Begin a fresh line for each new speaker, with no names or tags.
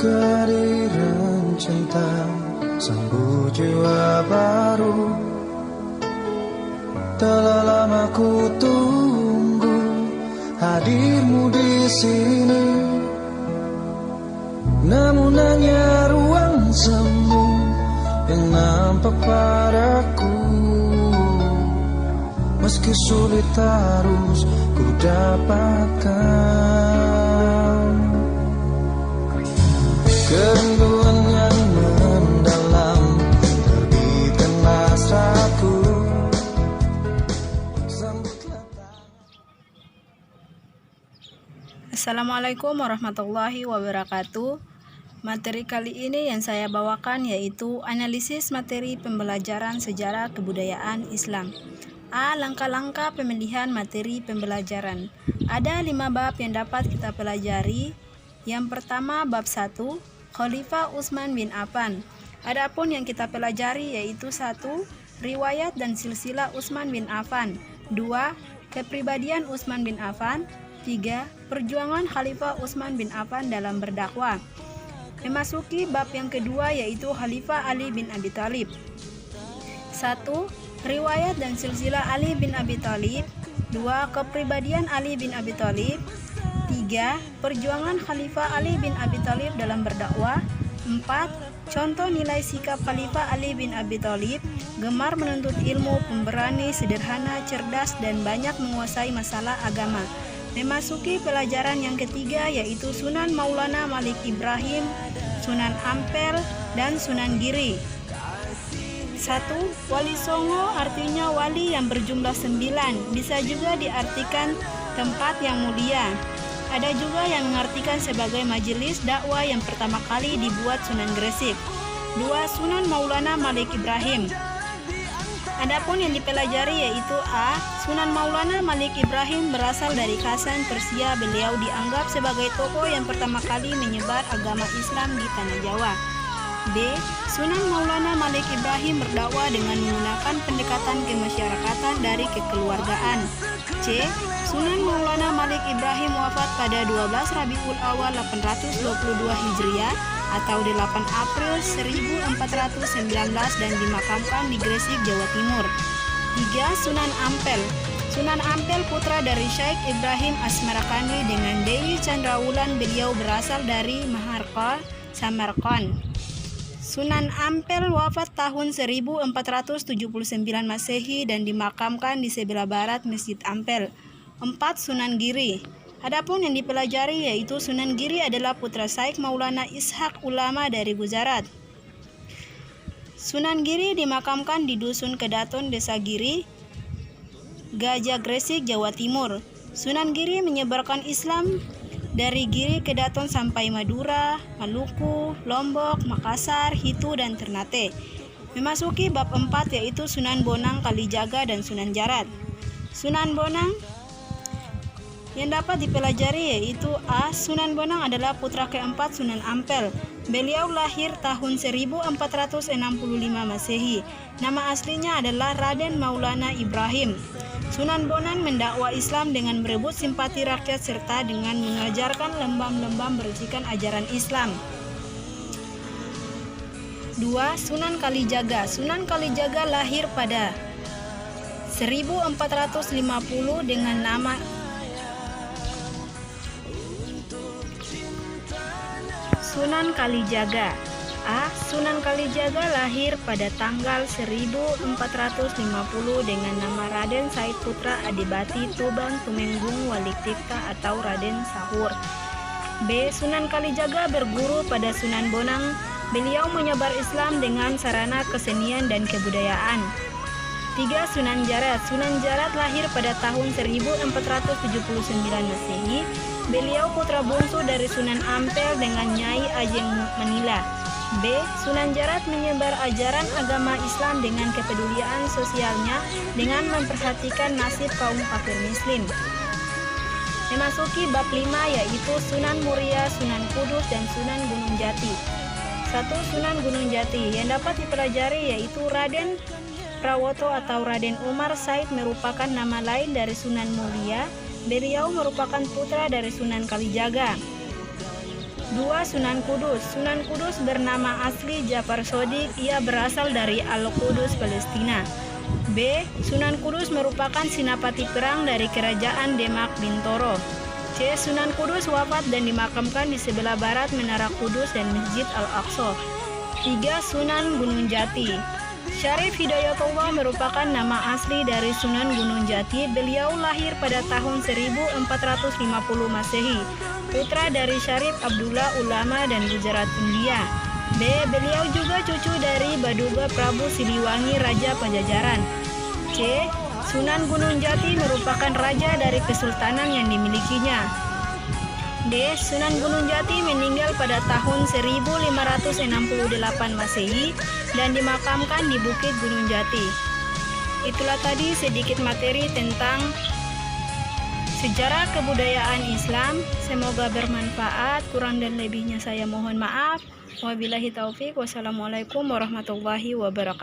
Kehadiran cinta sembuh jiwa baru. Telah lama ku tunggu hadirmu di sini. Namun hanya ruang semu yang nampak padaku. Meski sulit harus ku dapatkan. Kerinduan yang mendalam terbitkan hasratku.
Assalamualaikum warahmatullahi wabarakatuh. Materi kali ini yang saya bawakan yaitu analisis materi pembelajaran sejarah kebudayaan Islam. A. Langkah-langkah pemilihan materi pembelajaran. Ada 5 bab yang dapat kita pelajari. Yang pertama, bab 1, Khalifah Utsman bin Affan. Adapun yang kita pelajari yaitu 1. Riwayat dan silsilah Utsman bin Affan. 2. Kepribadian Utsman bin Affan. 3. Perjuangan Khalifah Utsman bin Affan dalam berdakwah. Memasuki bab yang kedua yaitu Khalifah Ali bin Abi Thalib. 1. Riwayat dan silsilah Ali bin Abi Thalib. 2. Kepribadian Ali bin Abi Thalib. 3. Perjuangan Khalifah Ali bin Abi Thalib dalam berdakwah. 4. Contoh nilai sikap Khalifah Ali bin Abi Thalib: gemar menuntut ilmu, pemberani, sederhana, cerdas, dan banyak menguasai masalah agama. Memasuki pelajaran yang ketiga yaitu Sunan Maulana Malik Ibrahim, Sunan Ampel, dan Sunan Giri. 1. Wali Songo artinya wali yang berjumlah 9, bisa juga diartikan tempat yang mulia. Ada juga yang mengartikan sebagai majelis dakwah yang pertama kali dibuat Sunan Gresik. 2. Sunan Maulana Malik Ibrahim. Adapun yang dipelajari yaitu A. Sunan Maulana Malik Ibrahim berasal dari Kasan, Persia. Beliau dianggap sebagai tokoh yang pertama kali menyebar agama Islam di tanah Jawa. B. Sunan Maulana Malik Ibrahim berdakwah dengan menggunakan pendekatan kemasyarakatan dari kekeluargaan. C. Sunan Maulana Malik Ibrahim wafat pada 12 Rabiul Awal 822 Hijriah atau 8 April 1419 dan dimakamkan di Gresik, Jawa Timur. 3. Sunan Ampel. Sunan Ampel putra dari Syekh Ibrahim Asmarakani dengan Dewi Chandrawulan. Beliau berasal dari Maharqa, Samarkand. Sunan Ampel wafat tahun 1479 Masehi dan dimakamkan di sebelah barat Masjid Ampel. 4. Sunan Giri. Adapun yang dipelajari yaitu Sunan Giri adalah putra Syekh Maulana Ishaq, ulama dari Gujarat. Sunan Giri dimakamkan di Dusun Kedaton, Desa Giri, Gajah Gresik, Jawa Timur. Sunan Giri menyebarkan Islam dari Giri Kedaton sampai Madura, Maluku, Lombok, Makassar, Hitu, dan Ternate. Memasuki bab 4 yaitu Sunan Bonang, Kalijaga, dan Sunan Jarat. Sunan Bonang yang dapat dipelajari yaitu A. Sunan Bonang adalah putra keempat Sunan Ampel. Beliau lahir tahun 1465 Masehi. Nama aslinya adalah Raden Maulana Ibrahim. Sunan Bonang mendakwa Islam dengan merebut simpati rakyat serta dengan mengajarkan lembam-lembam berisikan ajaran Islam. 2. Sunan Kalijaga. Sunan Kalijaga lahir pada 1450 dengan nama Sunan Kalijaga. A. Sunan Kalijaga lahir pada tanggal 1450 dengan nama Raden Said Putra Adipati Tuban Tumenggung Waliktifta atau Raden Sahur. B. Sunan Kalijaga berguru pada Sunan Bonang. Beliau menyebar Islam dengan sarana kesenian dan kebudayaan. 3. Sunan Jarat. Sunan Jarat lahir pada tahun 1479 Masehi. Beliau putra bungsu dari Sunan Ampel dengan Nyai Ajeng Manila. B. Sunan Jarat menyebar ajaran agama Islam dengan kepedulian sosialnya dengan memperhatikan nasib kaum fakir miskin. Memasuki bab 5 yaitu Sunan Muria, Sunan Kudus, dan Sunan Gunung Jati. 1. Sunan Gunung Jati yang dapat dipelajari yaitu Raden Prawoto atau Raden Umar Said merupakan nama lain dari Sunan Muria. Beliau merupakan putra dari Sunan Kalijaga. 2. Sunan Kudus. Sunan Kudus bernama asli Ja'far Shodiq, ia berasal dari Al-Qudus, Palestina. B. Sunan Kudus merupakan sinapati perang dari kerajaan Demak Bintoro. C. Sunan Kudus wafat dan dimakamkan di sebelah barat Menara Kudus dan Masjid Al-Aqsa. 3. Sunan Gunung Jati. Syarif Hidayatullah merupakan nama asli dari Sunan Gunung Jati. Beliau lahir pada tahun 1450 Masehi, putra dari Syarif Abdullah Ulama dan Gujarat, India. B. Beliau juga cucu dari Baduga Prabu Siliwangi, Raja Pajajaran. C. Sunan Gunung Jati merupakan raja dari kesultanan yang dimilikinya. D. Sunan Gunung Jati meninggal pada tahun 1568 Masehi dan dimakamkan di Bukit Gunung Jati. Itulah tadi sedikit materi tentang sejarah kebudayaan Islam. Semoga bermanfaat. Kurang dan lebihnya saya mohon maaf. Wabillahi taufik. Wassalamualaikum warahmatullahi wabarakatuh.